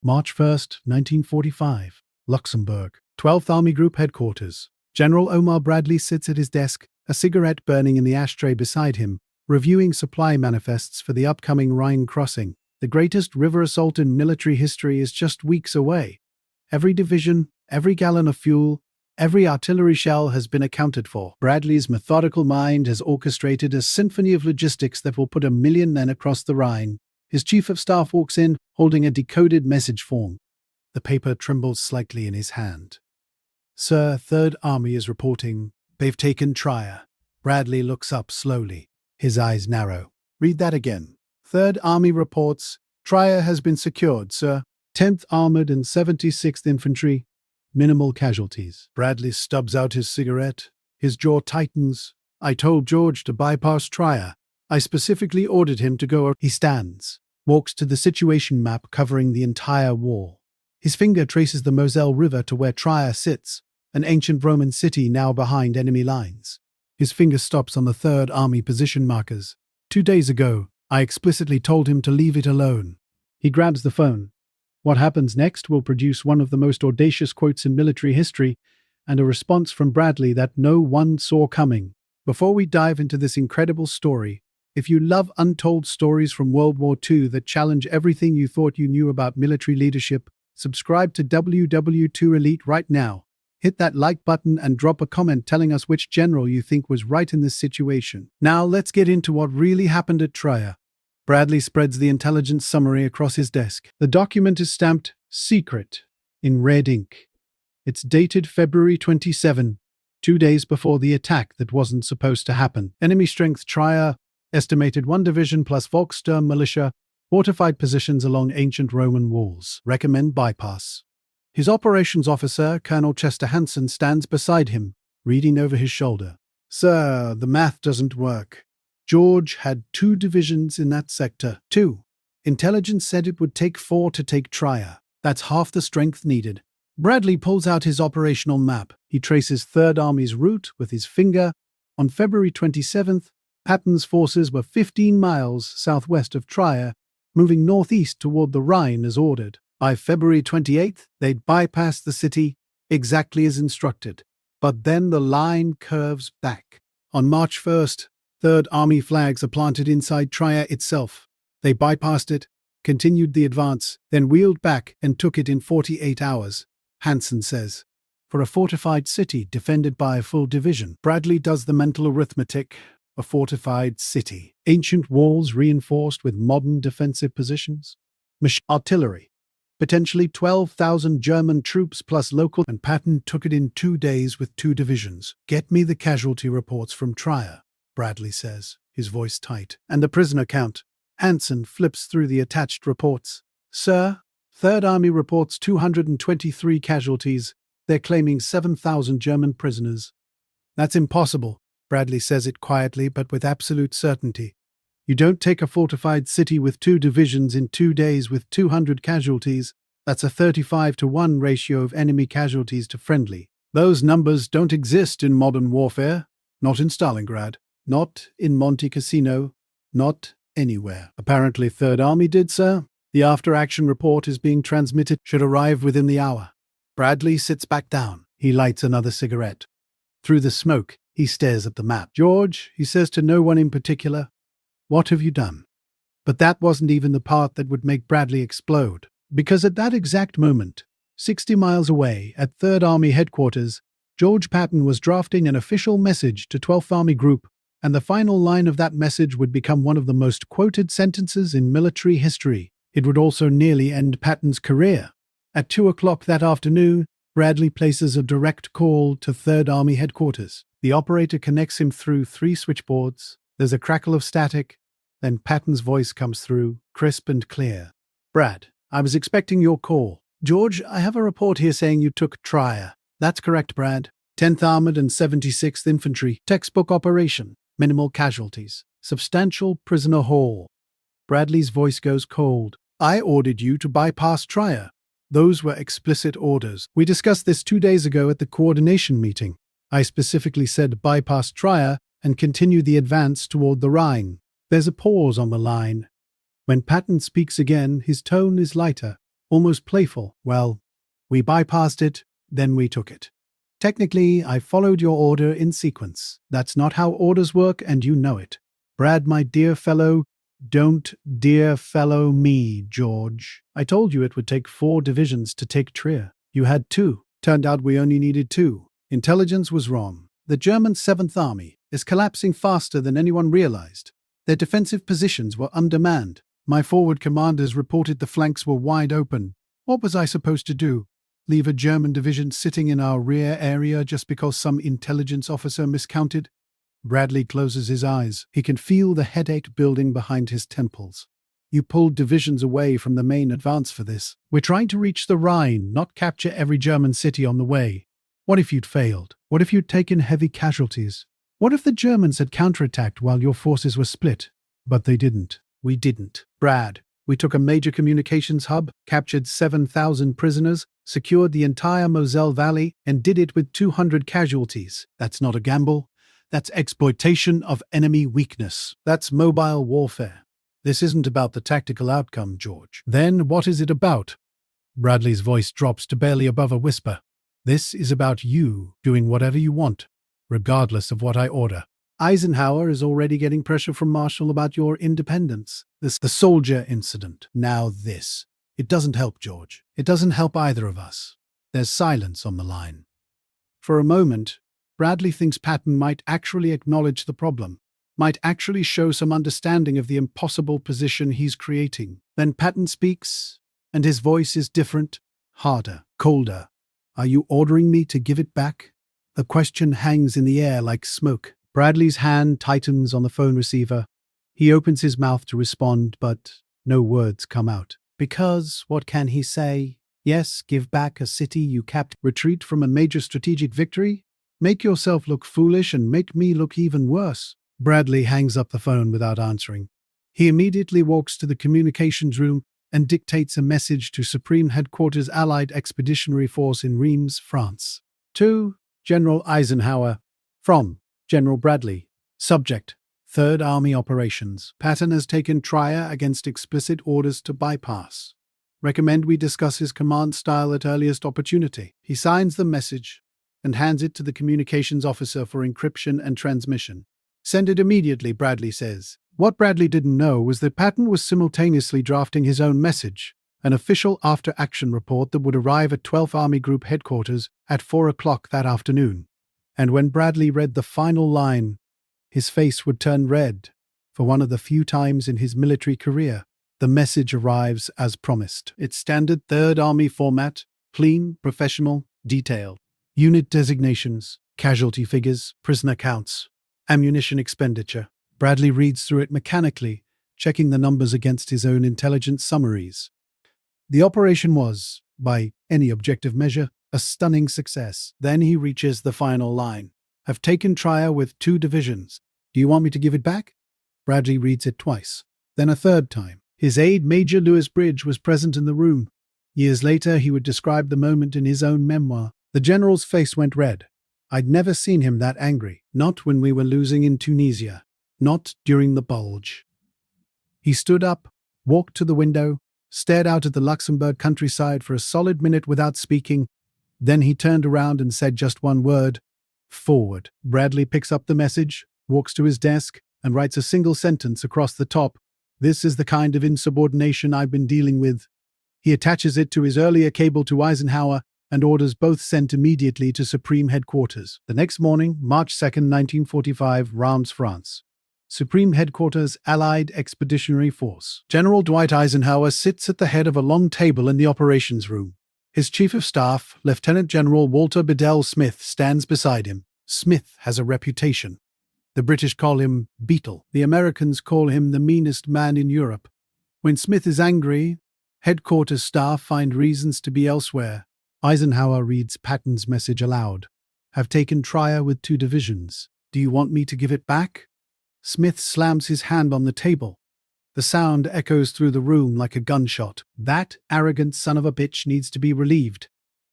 March 1st, 1945, Luxembourg. 12th Army Group Headquarters. General Omar Bradley sits at his desk, a cigarette burning in the ashtray beside him, reviewing supply manifests for the upcoming Rhine crossing. The greatest river assault in military history is just weeks away. Every division, every gallon of fuel, every artillery shell has been accounted for. Bradley's methodical mind has orchestrated a symphony of logistics that will put 1,000,000 men across the Rhine. His chief of staff walks in, holding a decoded message form. The paper trembles slightly in his hand. "Sir, Third Army is reporting. They've taken Trier." Bradley looks up slowly. His eyes narrow. "Read that again." "Third Army reports. Trier has been secured, sir. 10th Armored and 76th Infantry. Minimal casualties." Bradley stubs out his cigarette. His jaw tightens. "I told George to bypass Trier. I specifically ordered him to go." He stands, walks to the situation map covering the entire wall. His finger traces the Moselle River to where Trier sits, an ancient Roman city now behind enemy lines. His finger stops on the Third Army position markers. 2 days ago, I explicitly told him to leave it alone." He grabs the phone. What happens next will produce one of the most audacious quotes in military history, and a response from Bradley that no one saw coming. Before we dive into this incredible story, if you love untold stories from World War II that challenge everything you thought you knew about military leadership, subscribe to WW2 Elite right now. Hit that like button and drop a comment telling us which general you think was right in this situation. Now let's get into what really happened at Trier. Bradley spreads the intelligence summary across his desk. The document is stamped "Secret" in red ink. It's dated February 27, 2 days before the attack that wasn't supposed to happen. Enemy strength Trier, estimated 1 division plus Volkssturm militia, fortified positions along ancient Roman walls. Recommend bypass. His operations officer, Colonel Chester Hansen, stands beside him, reading over his shoulder. "Sir, the math doesn't work. George had 2 divisions in that sector. 2. Intelligence said it would take 4 to take Trier. That's half the strength needed." Bradley pulls out his operational map. He traces Third Army's route with his finger. On February 27th, Patton's forces were 15 miles southwest of Trier, moving northeast toward the Rhine as ordered. By February 28th, they'd bypassed the city, exactly as instructed. But then the line curves back. On March 1st, Third Army flags are planted inside Trier itself. They bypassed it, continued the advance, then wheeled back and took it in 48 hours, Hansen says. For a fortified city defended by a full division, Bradley does the mental arithmetic. A fortified city. Ancient walls reinforced with modern defensive positions. Artillery. Potentially 12,000 German troops plus local, and Patton took it in 2 days with 2 divisions. "Get me the casualty reports from Trier," Bradley says, his voice tight. "And the prisoner count." Hansen flips through the attached reports. "Sir, Third Army reports 223 casualties. They're claiming 7,000 German prisoners." "That's impossible." Bradley says it quietly but with absolute certainty. "You don't take a fortified city with 2 divisions in 2 days with 200 casualties. That's a 35-to-1 ratio of enemy casualties to friendly. Those numbers don't exist in modern warfare. Not in Stalingrad. Not in Monte Cassino. Not anywhere." "Apparently Third Army did, sir. The after-action report is being transmitted. Should arrive within the hour." Bradley sits back down. He lights another cigarette. Through the smoke, he stares at the map. "George," he says to no one in particular, "what have you done?" But that wasn't even the part that would make Bradley explode. Because at that exact moment, 60 miles away at Third Army headquarters, George Patton was drafting an official message to 12th Army Group, and the final line of that message would become one of the most quoted sentences in military history. It would also nearly end Patton's career. At 2 o'clock that afternoon, Bradley places a direct call to Third Army headquarters. The operator connects him through 3 switchboards. There's a crackle of static. Then Patton's voice comes through, crisp and clear. "Brad, I was expecting your call. George, I have a report here saying you took Trier." "That's correct, Brad. 10th Armored and 76th Infantry. Textbook operation. Minimal casualties. Substantial prisoner haul." Bradley's voice goes cold. "I ordered you to bypass Trier. Those were explicit orders. We discussed this 2 days ago at the coordination meeting. I specifically said bypass Trier and continue the advance toward the Rhine." There's a pause on the line. When Patton speaks again, his tone is lighter. almost playful. Well, we bypassed it, then we took it. Technically, I followed your order in sequence. That's not how orders work, and you know it. Brad, my dear fellow, don't dear fellow me, George. I told you it would take 4 divisions to take Trier. You had 2. Turned out we only needed 2. Intelligence was wrong. The German 7th Army is collapsing faster than anyone realized. Their defensive positions were undermanned. My forward commanders reported the flanks were wide open. What was I supposed to do? Leave a German division sitting in our rear area just because some intelligence officer miscounted? Bradley closes his eyes. He can feel the headache building behind his temples. You pulled divisions away from the main advance for this. We're trying to reach the Rhine, not capture every German city on the way. What if you'd failed? What if you'd taken heavy casualties? What if the Germans had counterattacked while your forces were split? But they didn't. We didn't. Brad, we took a major communications hub, captured 7,000 prisoners, secured the entire Moselle Valley, and did it with 200 casualties. That's not a gamble. That's exploitation of enemy weakness. That's mobile warfare. This isn't about the tactical outcome, George. Then what is it about? Bradley's voice drops to barely above a whisper. This is about you doing whatever you want, regardless of what I order. Eisenhower is already getting pressure from Marshall about your independence. The soldier incident. Now this. It doesn't help, George. It doesn't help either of us. There's silence on the line. For a moment, Bradley thinks Patton might actually acknowledge the problem, might actually show some understanding of the impossible position he's creating. Then Patton speaks, and his voice is different, harder, colder. Are you ordering me to give it back? The question hangs in the air like smoke. Bradley's hand tightens on the phone receiver. He opens his mouth to respond, but no words come out. Because, what can he say? Yes, give back a city you captured. Retreat from a major strategic victory? Make yourself look foolish and make me look even worse. Bradley hangs up the phone without answering. He immediately walks to the communications room and dictates a message to Supreme Headquarters Allied Expeditionary Force in Reims, France. To General Eisenhower. From General Bradley. Subject: 3rd Army Operations. Patton has taken Trier against explicit orders to bypass. Recommend we discuss his command style at earliest opportunity. He signs the message and hands it to the communications officer for encryption and transmission. Send it immediately, Bradley says. What Bradley didn't know was that Patton was simultaneously drafting his own message, an official after-action report that would arrive at 12th Army Group headquarters at 4 o'clock that afternoon. And when Bradley read the final line, his face would turn red. For one of the few times in his military career, the message arrives as promised. It's standard 3rd Army format, clean, professional, detailed. Unit designations, casualty figures, prisoner counts, ammunition expenditure. Bradley reads through it mechanically, checking the numbers against his own intelligence summaries. The operation was, by any objective measure, a stunning success. Then he reaches the final line. Have taken Trier with 2 divisions. Do you want me to give it back? Bradley reads it twice, then a third time. His aide, Major Louis Bridge, was present in the room. Years later, he would describe the moment in his own memoir. The general's face went red. I'd never seen him that angry. Not when we were losing in Tunisia. Not during the Bulge. He stood up, walked to the window, stared out at the Luxembourg countryside for a solid minute without speaking. Then he turned around and said just one word: forward. Bradley picks up the message, walks to his desk, and writes a single sentence across the top. This is the kind of insubordination I've been dealing with. He attaches it to his earlier cable to Eisenhower and orders both sent immediately to Supreme Headquarters. The next morning, March 2nd, 1945, Reims, France. Supreme Headquarters, Allied Expeditionary Force. General Dwight Eisenhower sits at the head of a long table in the operations room. His Chief of Staff, Lieutenant General Walter Bedell Smith, stands beside him. Smith has a reputation. The British call him Beetle. The Americans call him the meanest man in Europe. When Smith is angry, headquarters staff find reasons to be elsewhere. Eisenhower reads Patton's message aloud. Have taken Trier with 2 divisions. Do you want me to give it back? Smith slams his hand on the table. The sound echoes through the room like a gunshot. That arrogant son of a bitch needs to be relieved.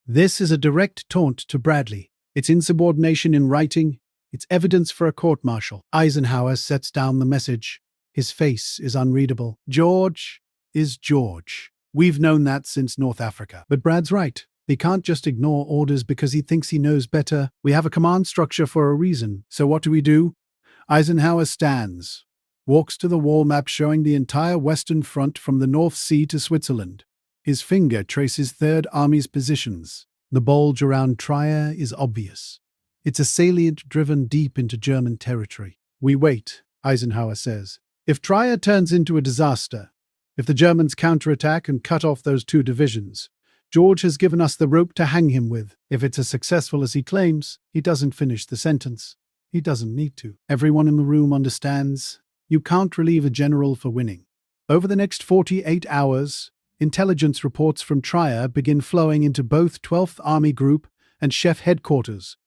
This is a direct taunt to Bradley. It's insubordination in writing. It's evidence for a court-martial. Eisenhower sets down the message. His face is unreadable. George is George. We've known that since North Africa. But Brad's right. He can't just ignore orders because he thinks he knows better. We have a command structure for a reason. So what do? Eisenhower stands, walks to the wall map showing the entire Western Front from the North Sea to Switzerland. His finger traces Third Army's positions. The bulge around Trier is obvious. It's a salient driven deep into German territory. We wait, Eisenhower says. If Trier turns into a disaster, if the Germans counterattack and cut off those two divisions, George has given us the rope to hang him with. If it's as successful as he claims, he doesn't finish the sentence. He doesn't need to. Everyone in the room understands. You can't relieve a general for winning. Over the next 48 hours, intelligence reports from Trier begin flowing into both 12th Army Group and Chef Headquarters.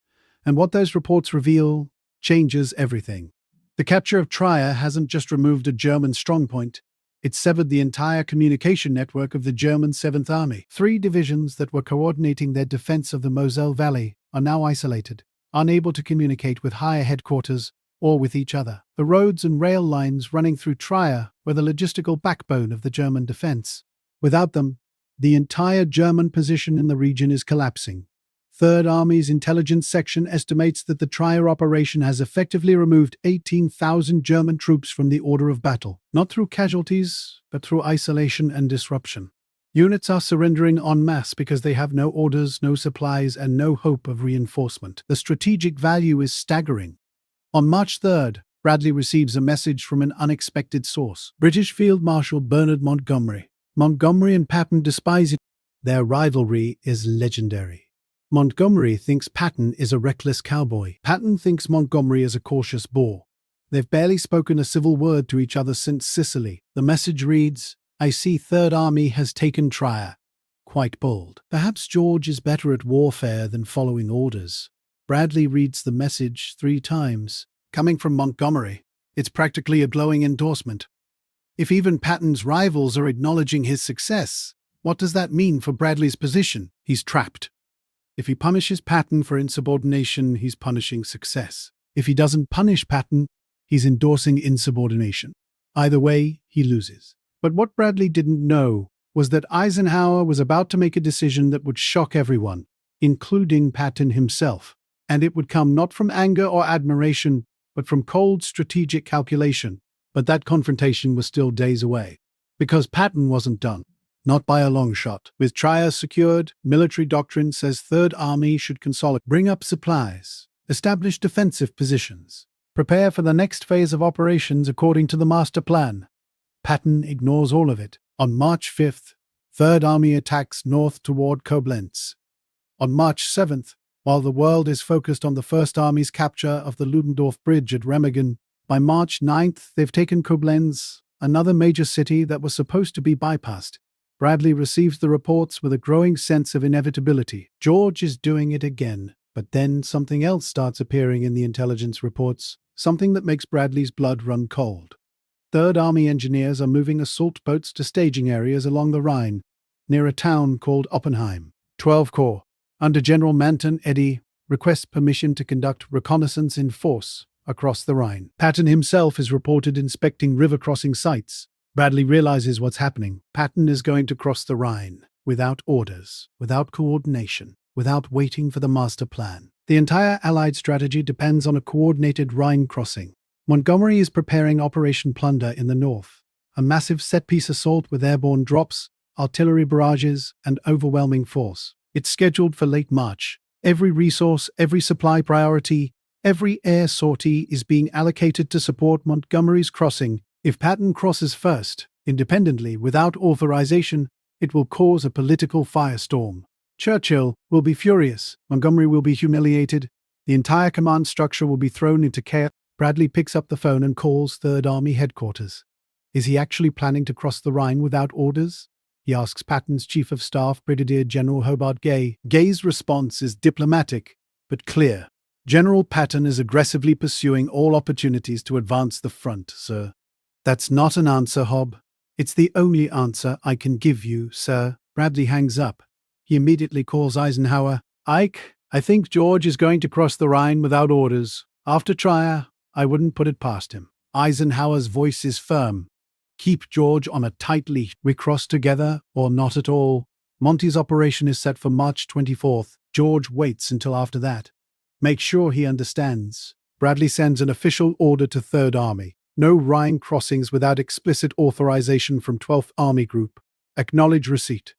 And what those reports reveal changes everything. The capture of Trier hasn't just removed a German strongpoint. It severed the entire communication network of the German 7th Army. 3 divisions that were coordinating their defense of the Moselle Valley are now isolated, unable to communicate with higher headquarters or with each other. The roads and rail lines running through Trier were the logistical backbone of the German defense. Without them, the entire German position in the region is collapsing. Third Army's intelligence section estimates that the Trier operation has effectively removed 18,000 German troops from the order of battle, not through casualties, but through isolation and disruption. Units are surrendering en masse because they have no orders, no supplies, and no hope of reinforcement. The strategic value is staggering. On March 3rd, Bradley receives a message from an unexpected source. British Field Marshal Bernard Montgomery. Montgomery and Patton despise it. Their rivalry is legendary. Montgomery thinks Patton is a reckless cowboy. Patton thinks Montgomery is a cautious boor. They've barely spoken a civil word to each other since Sicily. The message reads, "I see Third Army has taken Trier." Quite bold. Perhaps George is better at warfare than following orders. Bradley reads the message 3 times. Coming from Montgomery, it's practically a glowing endorsement. If even Patton's rivals are acknowledging his success, what does that mean for Bradley's position? He's trapped. If he punishes Patton for insubordination, he's punishing success. If he doesn't punish Patton, he's endorsing insubordination. Either way, he loses. But what Bradley didn't know was that Eisenhower was about to make a decision that would shock everyone, including Patton himself. And it would come not from anger or admiration, but from cold strategic calculation. But that confrontation was still days away. Because Patton wasn't done. Not by a long shot. With Trier secured, military doctrine says Third Army should consolidate, bring up supplies, establish defensive positions, prepare for the next phase of operations according to the master plan. Patton ignores all of it. On March 5th, Third Army attacks north toward Koblenz. On March 7th, while the world is focused on the First Army's capture of the Ludendorff Bridge at Remagen, by March 9th they've taken Koblenz, another major city that was supposed to be bypassed. Bradley receives the reports with a growing sense of inevitability. George is doing it again. But then something else starts appearing in the intelligence reports, something that makes Bradley's blood run cold. Third Army engineers are moving assault boats to staging areas along the Rhine, near a town called Oppenheim. 12 Corps, under General Manton Eddy, requests permission to conduct reconnaissance in force across the Rhine. Patton himself is reported inspecting river crossing sites. Bradley realizes what's happening. Patton is going to cross the Rhine, without orders, without coordination, without waiting for the master plan. The entire Allied strategy depends on a coordinated Rhine crossing. Montgomery is preparing Operation Plunder in the north, a massive set-piece assault with airborne drops, artillery barrages, and overwhelming force. It's scheduled for late March. Every resource, every supply priority, every air sortie is being allocated to support Montgomery's crossing. If Patton crosses first, independently, without authorization, it will cause a political firestorm. Churchill will be furious. Montgomery will be humiliated. The entire command structure will be thrown into chaos. Bradley picks up the phone and calls Third Army headquarters. Is he actually planning to cross the Rhine without orders? He asks Patton's Chief of Staff, Brigadier General Hobart Gay. Gay's response is diplomatic, but clear. General Patton is aggressively pursuing all opportunities to advance the front, sir. That's not an answer, Hob. It's the only answer I can give you, sir. Bradley hangs up. He immediately calls Eisenhower. Ike, I think George is going to cross the Rhine without orders. After Trier, I wouldn't put it past him. Eisenhower's voice is firm. Keep George on a tight leash. We cross together or not at all. Monty's operation is set for March 24th. George waits until after that. Make sure he understands. Bradley sends an official order to 3rd Army. No Rhine crossings without explicit authorization from 12th Army Group. Acknowledge receipt.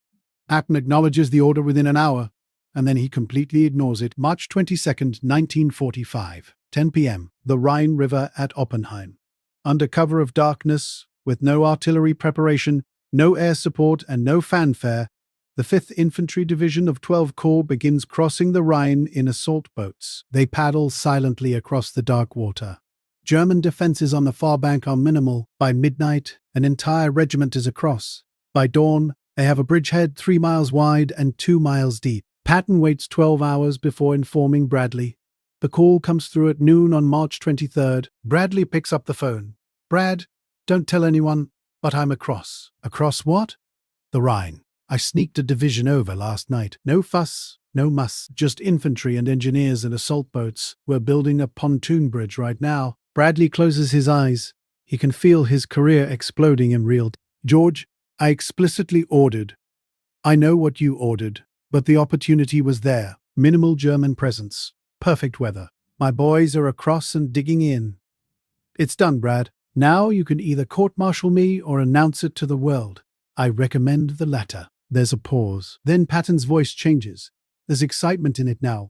Patton acknowledges the order within an hour, and then he completely ignores it. March 22nd, 1945, 10 p.m. The Rhine River at Oppenheim. Under cover of darkness, with no artillery preparation, no air support, and no fanfare, the 5th Infantry Division of 12 Corps begins crossing the Rhine in assault boats. They paddle silently across the dark water. German defenses on the far bank are minimal. By midnight, an entire regiment is across. By dawn, they have a bridgehead 3 miles wide and 2 miles deep. Patton waits 12 hours before informing Bradley. The call comes through at noon on March 23rd. Bradley picks up the phone. Brad, don't tell anyone, but I'm across. Across what? The Rhine. I sneaked a division over last night. No fuss, no muss. Just infantry and engineers and assault boats. We're building a pontoon bridge right now. Bradley closes his eyes. He can feel his career exploding in real time. George, I explicitly ordered. I know what you ordered, but the opportunity was there. Minimal German presence. Perfect weather. My boys are across and digging in. It's done, Brad. Now you can either court-martial me or announce it to the world. I recommend the latter. There's a pause. Then Patton's voice changes. There's excitement in it now.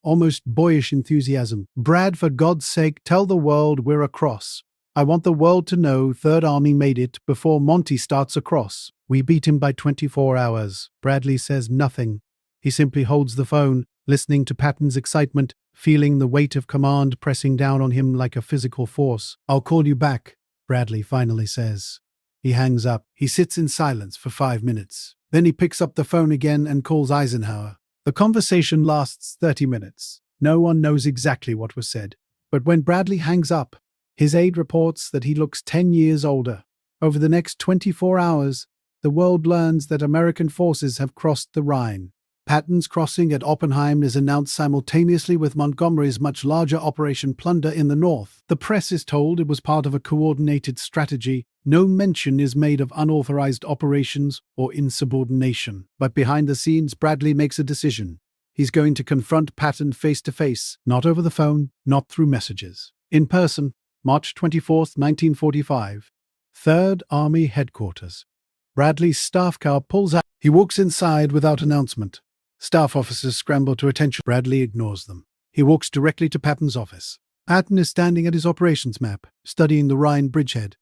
Almost boyish enthusiasm. Brad, for God's sake, tell the world we're across. I want the world to know 3rd Army made it before Monty starts across. We beat him by 24 hours. Bradley says nothing. He simply holds the phone, listening to Patton's excitement, feeling the weight of command pressing down on him like a physical force. I'll call you back, Bradley finally says. He hangs up. He sits in silence for 5 minutes. Then he picks up the phone again and calls Eisenhower. The conversation lasts 30 minutes. No one knows exactly what was said. But when Bradley hangs up, his aide reports that he looks 10 years older. Over the next 24 hours, the world learns that American forces have crossed the Rhine. Patton's crossing at Oppenheim is announced simultaneously with Montgomery's much larger Operation Plunder in the north. The press is told it was part of a coordinated strategy. No mention is made of unauthorized operations or insubordination. But behind the scenes, Bradley makes a decision. He's going to confront Patton face to face, not over the phone, not through messages. In person, March 24th, 1945, 3rd Army Headquarters. Bradley's staff car pulls out. He walks inside without announcement. Staff officers scramble to attention. Bradley ignores them. He walks directly to Patton's office. Patton is standing at his operations map, studying the Rhine bridgehead.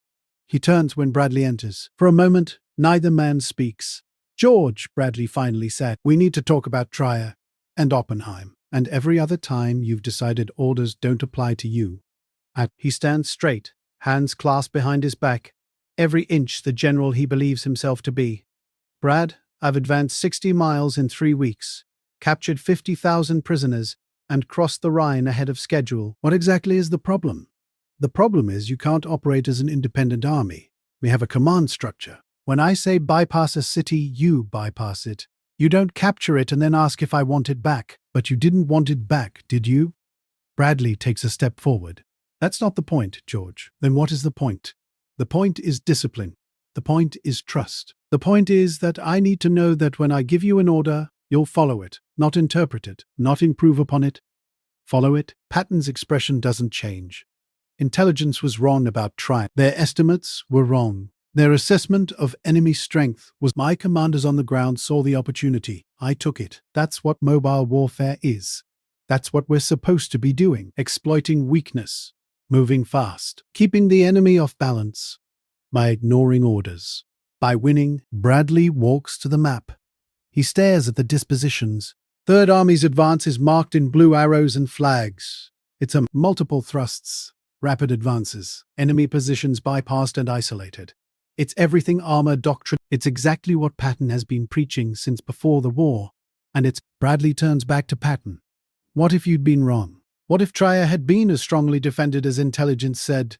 He turns when Bradley enters. For a moment, neither man speaks. George, Bradley finally said, we need to talk about Trier and Oppenheim, and every other time you've decided orders don't apply to you. He stands straight, hands clasped behind his back, every inch the general he believes himself to be. Brad, I've advanced 60 miles in 3 weeks, captured 50,000 prisoners, and crossed the Rhine ahead of schedule. What exactly is the problem? The problem is you can't operate as an independent army. We have a command structure. When I say bypass a city, you bypass it. You don't capture it and then ask if I want it back. But you didn't want it back, did you? Bradley takes a step forward. That's not the point, George. Then what is the point? The point is discipline. The point is trust. The point is that I need to know that when I give you an order, you'll follow it, not interpret it, not improve upon it. Follow it. Patton's expression doesn't change. Intelligence was wrong about Trier. Their estimates were wrong. Their assessment of enemy strength was. My commanders on the ground saw the opportunity. I took it. That's what mobile warfare is. That's what we're supposed to be doing. Exploiting weakness. Moving fast. Keeping the enemy off balance. By ignoring orders. By winning, Bradley walks to the map. He stares at the dispositions. 3rd Army's advance is marked in blue arrows and flags. It's a multiple thrusts. Rapid advances. Enemy positions bypassed and isolated. It's everything armor doctrine. It's exactly what Patton has been preaching since before the war. And it's. Bradley turns back to Patton. What if you'd been wrong? What if Trier had been as strongly defended as intelligence said?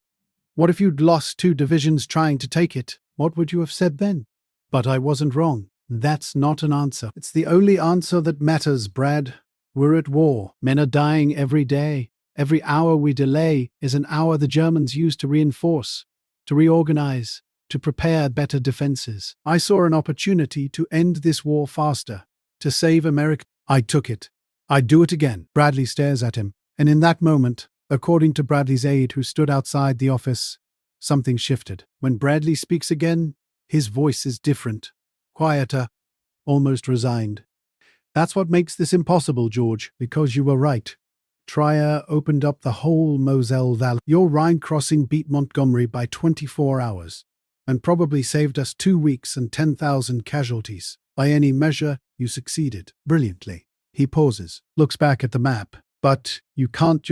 What if you'd lost 2 divisions trying to take it? What would you have said then? But I wasn't wrong. That's not an answer. It's the only answer that matters, Brad. We're at war. Men are dying every day. Every hour we delay is an hour the Germans use to reinforce, to reorganize, to prepare better defenses. I saw an opportunity to end this war faster, to save America. I took it. I'd do it again. Bradley stares at him, and in that moment, according to Bradley's aide who stood outside the office, something shifted. When Bradley speaks again, his voice is different, quieter, almost resigned. That's what makes this impossible, George, because you were right. Trier opened up the whole Moselle Valley. Your Rhine crossing beat Montgomery by 24 hours, and probably saved us 2 weeks and 10,000 casualties. By any measure, you succeeded brilliantly. He pauses, looks back at the map. But you can't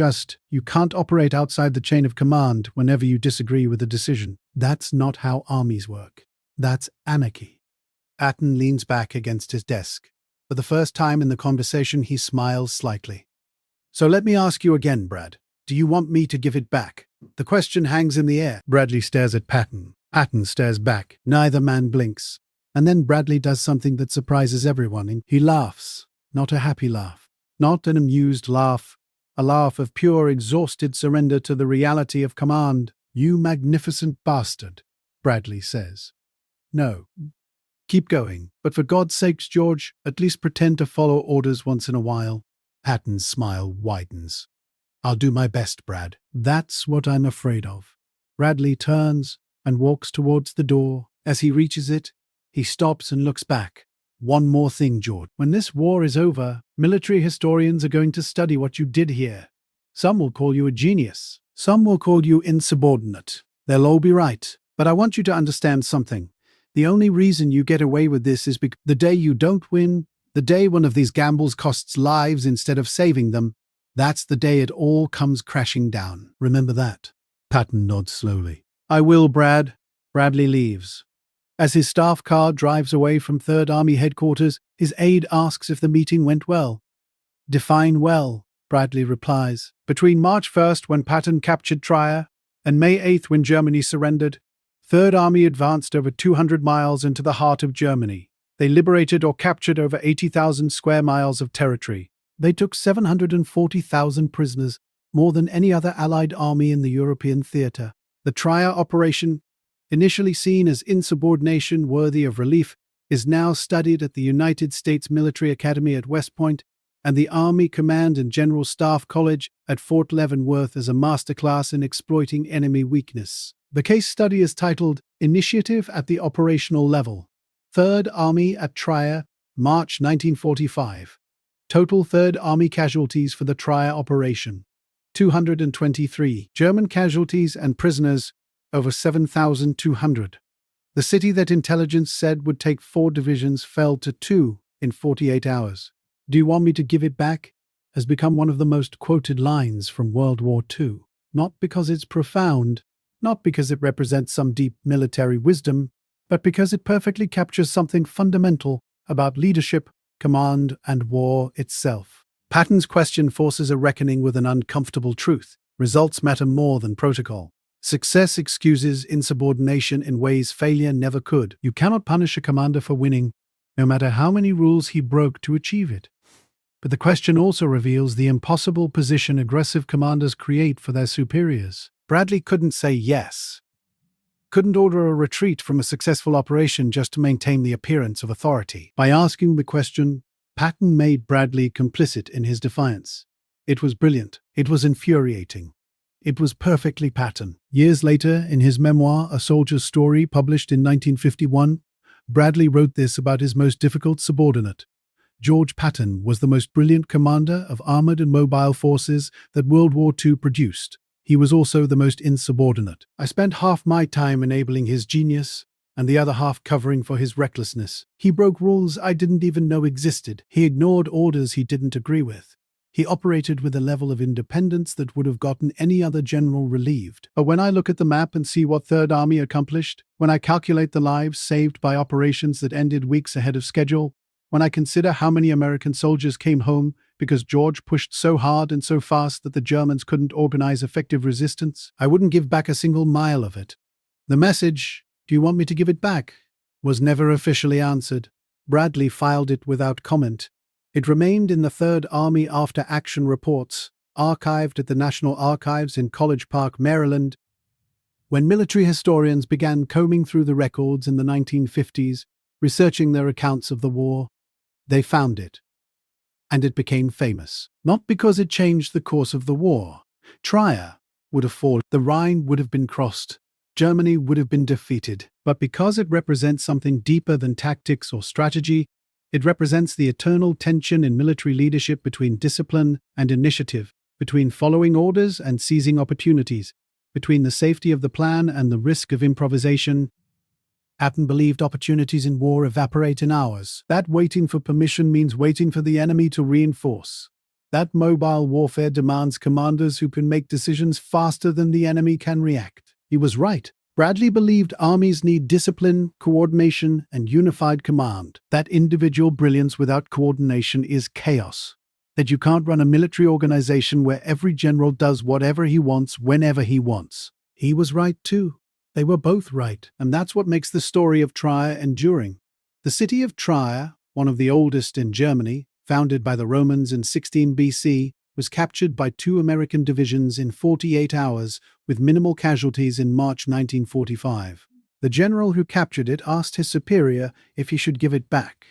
operate outside the chain of command whenever you disagree with a decision. That's not how armies work. That's anarchy. Patton leans back against his desk. For the first time in the conversation, he smiles slightly. So let me ask you again, Brad. Do you want me to give it back? The question hangs in the air. Bradley stares at Patton. Patton stares back. Neither man blinks. And then Bradley does something that surprises everyone. He laughs. Not a happy laugh. Not an amused laugh. A laugh of pure, exhausted surrender to the reality of command. You magnificent bastard, Bradley says. No. Keep going. But for God's sakes, George, at least pretend to follow orders once in a while. Patton's smile widens. I'll do my best, Brad. That's what I'm afraid of. Bradley turns and walks towards the door. As he reaches it, he stops and looks back. One more thing, George. When this war is over, military historians are going to study what you did here. Some will call you a genius. Some will call you insubordinate. They'll all be right. But I want you to understand something. The only reason you get away with this is because the day you don't win, the day one of these gambles costs lives instead of saving them, that's the day it all comes crashing down. Remember that. Patton nods slowly. I will, Brad. Bradley leaves. As his staff car drives away from 3rd Army headquarters, his aide asks if the meeting went well. Define well, Bradley replies. Between March 1st, when Patton captured Trier, and May 8th, when Germany surrendered, 3rd Army advanced over 200 miles into the heart of Germany. They liberated or captured over 80,000 square miles of territory. They took 740,000 prisoners, more than any other Allied army in the European theater. The Trier operation, initially seen as insubordination worthy of relief, is now studied at the United States Military Academy at West Point and the Army Command and General Staff College at Fort Leavenworth as a masterclass in exploiting enemy weakness. The case study is titled Initiative at the Operational Level. 3rd Army at Trier, March 1945. Total 3rd Army casualties for the Trier operation: 223. German casualties and prisoners, over 7,200. The city that intelligence said would take 4 divisions fell to 2 in 48 hours. Do you want me to give it back? Has become one of the most quoted lines from World War II. Not because it's profound, not because it represents some deep military wisdom, but because it perfectly captures something fundamental about leadership, command, and war itself. Patton's question forces a reckoning with an uncomfortable truth. Results matter more than protocol. Success excuses insubordination in ways failure never could. You cannot punish a commander for winning, no matter how many rules he broke to achieve it. But the question also reveals the impossible position aggressive commanders create for their superiors. Bradley couldn't say yes. Couldn't order a retreat from a successful operation just to maintain the appearance of authority. By asking the question, Patton made Bradley complicit in his defiance. It was brilliant. It was infuriating. It was perfectly Patton. Years later, in his memoir, A Soldier's Story, published in 1951, Bradley wrote this about his most difficult subordinate. George Patton was the most brilliant commander of armored and mobile forces that World War II produced. He was also the most insubordinate. I spent half my time enabling his genius, and the other half covering for his recklessness. He broke rules I didn't even know existed. He ignored orders he didn't agree with. He operated with a level of independence that would have gotten any other general relieved. But when I look at the map and see what 3rd Army accomplished, when I calculate the lives saved by operations that ended weeks ahead of schedule, when I consider how many American soldiers came home because George pushed so hard and so fast that the Germans couldn't organize effective resistance, I wouldn't give back a single mile of it. The message, "Do you want me to give it back?" was never officially answered. Bradley filed it without comment. It remained in the 3rd Army after-action reports, archived at the National Archives in College Park, Maryland, When military historians began combing through the records in the 1950s, researching their accounts of the war, they found it. And it became famous. Not because it changed the course of the war. Trier would have fallen, the Rhine would have been crossed, Germany would have been defeated, but because it represents something deeper than tactics or strategy, it represents the eternal tension in military leadership between discipline and initiative, between following orders and seizing opportunities, between the safety of the plan and the risk of improvisation. Patton believed opportunities in war evaporate in hours. That waiting for permission means waiting for the enemy to reinforce. That mobile warfare demands commanders who can make decisions faster than the enemy can react. He was right. Bradley believed armies need discipline, coordination, and unified command. That individual brilliance without coordination is chaos. That you can't run a military organization where every general does whatever he wants whenever he wants. He was right too. They were both right, and that's what makes the story of Trier enduring. The city of Trier, one of the oldest in Germany, founded by the Romans in 16 BC, was captured by 2 American divisions in 48 hours with minimal casualties in March 1945. The general who captured it asked his superior if he should give it back.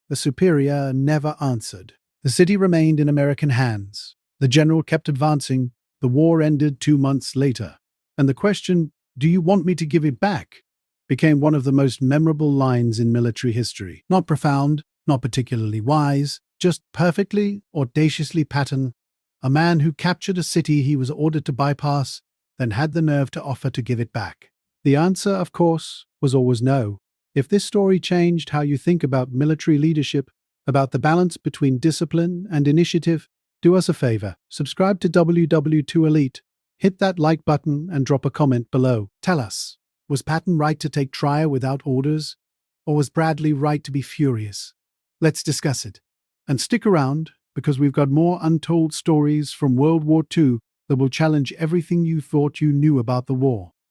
The superior never answered. The city remained in American hands. The general kept advancing. The war ended 2 months later. And the question, "Do you want me to give it back?" became one of the most memorable lines in military history. Not profound, not particularly wise, just perfectly, audaciously Patton, a man who captured a city he was ordered to bypass, then had the nerve to offer to give it back. The answer, of course, was always no. If this story changed how you think about military leadership, about the balance between discipline and initiative, do us a favor. Subscribe to WW2 Elite. Hit that like button and drop a comment below. Tell us, was Patton right to take Trier without orders? Or was Bradley right to be furious? Let's discuss it. And stick around, because we've got more untold stories from World War II that will challenge everything you thought you knew about the war.